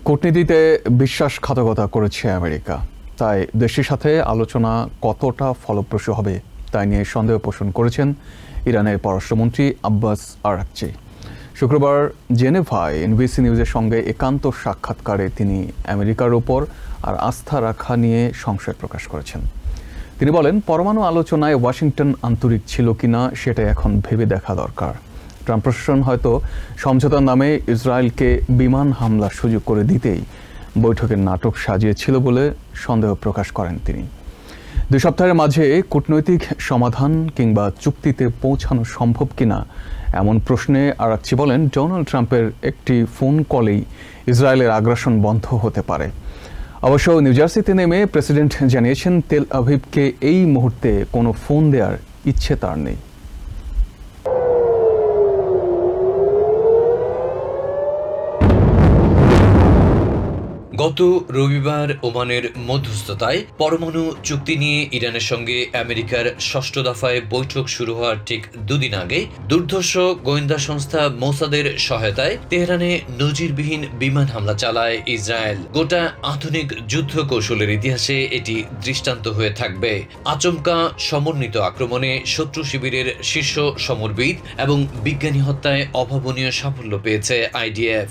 কূটনীতিতে বিশ্বাসঘাতকতা করেছে আমেরিকা, তাই দেশটির সাথে আলোচনা কতটা ফলপ্রসূ হবে তা নিয়ে সন্দেহ পোষণ করেছেন ইরানের পররাষ্ট্রমন্ত্রী আব্বাস আরাকচি। শুক্রবার জেনেভায় এনবিসি নিউজের সঙ্গে একান্ত সাক্ষাৎকারে তিনি আমেরিকার ওপর আর আস্থা রাখা নিয়ে সংশয় প্রকাশ করেছেন। তিনি বলেন, পরমাণু আলোচনায় ওয়াশিংটন আন্তরিক ছিল কিনা সেটা এখন ভেবে দেখা দরকার। ট্রাম্প প্রশাসন হয়তো সমঝোতার নামে ইসরায়েলকে বিমান হামলার সুযোগ করে দিতেই বৈঠকের নাটক সাজিয়েছিল বলে সন্দেহ প্রকাশ করেন তিনি। 2 সপ্তাহের মাঝে কূটনৈতিক সমাধান কিংবা চুক্তিতে পৌঁছানো সম্ভব কিনা এমন প্রশ্নে আরাকচি বলেন, ডোনাল্ড ট্রাম্পের একটি ফোন কলেই ইসরায়েলের আগ্রাসন বন্ধ হতে পারে। অবশ্য নিউজার্সিতে নেমে প্রেসিডেন্ট জানিয়েছেন, তেল আভিভকে এই মুহূর্তে কোনো ফোন দেওয়ার ইচ্ছে তার নেই। গত রবিবার ওমানের মধ্যস্থতায় পরমাণু চুক্তি নিয়ে ইরানের সঙ্গে আমেরিকার 6ষ্ঠ দফায় বৈঠক শুরু হওয়ার ঠিক 2 দিন আগে দুর্ধর্ষ গোয়েন্দা সংস্থা মোসাদের সহায়তায় তেহরানে নজিরবিহীন বিমান হামলা চালায় ইসরায়েল। গোটা আধুনিক যুদ্ধ কৌশলের ইতিহাসে এটি দৃষ্টান্ত হয়ে থাকবে। আচমকা সমন্বিত আক্রমণে শত্রু শিবিরের শীর্ষ সমরবিদ এবং বিজ্ঞানী হত্যায় অভাবনীয় সাফল্য পেয়েছে IDF.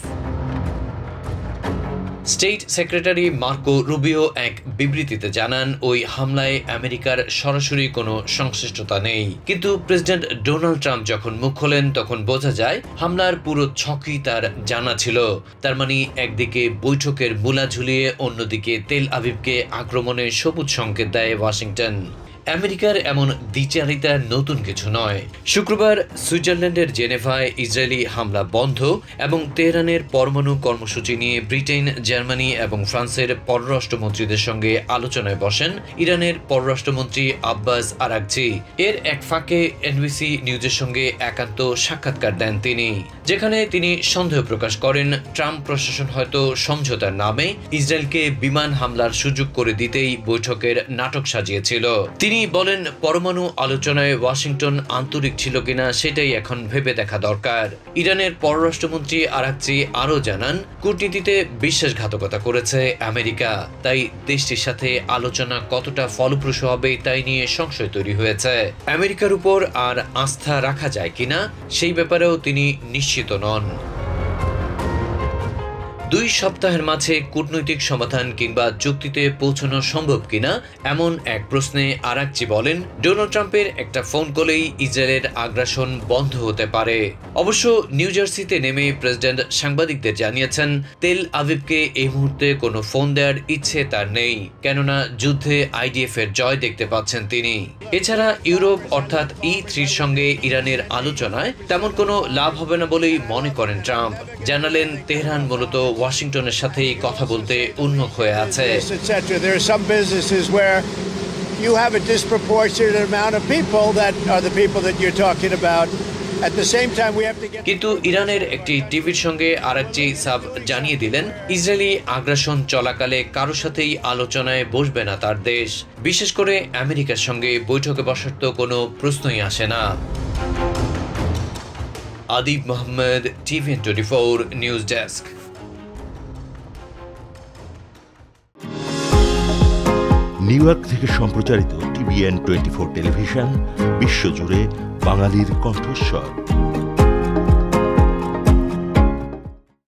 State secretary Marco Rubio এক বিবৃতিতে জানান, ওই হামলায় আমেরিকার সরাসরি কোনো সংশ্লিষ্টতা নেই। কিন্তু প্রেসিডেন্ট ডোনাল্ড ট্রাম্প যখন মুখ খোলেন তখন বোঝা যায় হামলার পুরো ছকই তার জানা ছিল। তার মানে একদিকে বৈঠকের মূলা ঝুলিয়ে অন্যদিকে তেল আভিভকে আক্রমণের সবুজ সংকেত দেয় ওয়াশিংটন। আমেরিকার এমন দ্বিচারিতা নতুন কিছু নয়। শুক্রবার সুইজারল্যান্ডের জেনেভায় ইসরায়েলি হামলা বন্ধ এবং তেহরানের পরমাণু কর্মসূচি নিয়ে ব্রিটেন, জার্মানি এবং ফ্রান্সের পররাষ্ট্রমন্ত্রীদের সঙ্গে আলোচনায় বসেন ইরানের পররাষ্ট্রমন্ত্রী আব্বাস আরাকচি। এর এক ফাঁকে এনবিসি নিউজের সঙ্গে একান্ত সাক্ষাৎকার দেন তিনি, যেখানে তিনি সন্দেহ প্রকাশ করেন ট্রাম্প প্রশাসন হয়তো সমঝোতার নামে ইসরায়েলকে বিমান হামলার সুযোগ করে দিতেই বৈঠকের নাটক সাজিয়েছিল। তিনি বলেন, পরমাণু আলোচনায় ওয়াশিংটন আন্তরিক ছিল কিনা সেটাই এখন ভেবে দেখা দরকার। ইরানের পররাষ্ট্রমন্ত্রী আরাকচি আরও জানান, কূটনীতিতে বিশ্বাসঘাতকতা করেছে আমেরিকা, তাই দেশটির সাথে আলোচনা কতটা ফলপ্রসূ হবে তাই নিয়ে সংশয় তৈরি হয়েছে। আমেরিকার উপর আর আস্থা রাখা যায় কিনা সেই ব্যাপারেও তিনি নিশ্চিত নন। 2 সপ্তাহের মাঝে কূটনৈতিক সমাধান কিংবা চুক্তিতে পৌঁছানো সম্ভব কিনা এমন এক প্রশ্নে আরাকচি বলেন, ডোনাল্ড ট্রাম্পের একটা ফোন কলেই ইসরায়েলের আগ্রাসন বন্ধ হতে পারে। অবশ্য নিউজার্সিতে নেমে প্রেসিডেন্ট সাংবাদিকদের জানিয়েছেন, তেল আভিভকে এই মুহূর্তে কোনো ফোন দেওয়ার ইচ্ছে তার নেই, কেননা যুদ্ধে আইডিএফ এর জয় দেখতে পাচ্ছেন তিনি। এছাড়া ইউরোপ অর্থাৎ E3 সঙ্গে ইরানের আলোচনায় তেমন কোনো লাভ হবে না বলেই মনে করেন ট্রাম্প। জানালেন, তেহরান মূলত ওয়াশিংটনের সাথেই কথা বলতে উন্মুখ হয়ে আছে। You have a disproportionate amount of people that are the people that you're talking about. At the same time, we have to get. কিন্তু ইরানের একটি টিভির সঙ্গে আরাকচি সাব জানিয়ে দিলেন, ইসরায়েলি আগ্রাসন চলাকালে কারোর সাথেই আলোচনায় বসবে না তার দেশ। বিশেষ করে আমেরিকার সঙ্গে বৈঠকে বসার তো কোনো প্রশ্নই আসে না। Adib Mohammad, TVN24 news desk. New York থেকে সম্প্রচারিত TVN24 টেলিভিশন বিশ্বজুড়ে বাঙালির কণ্ঠস্বর।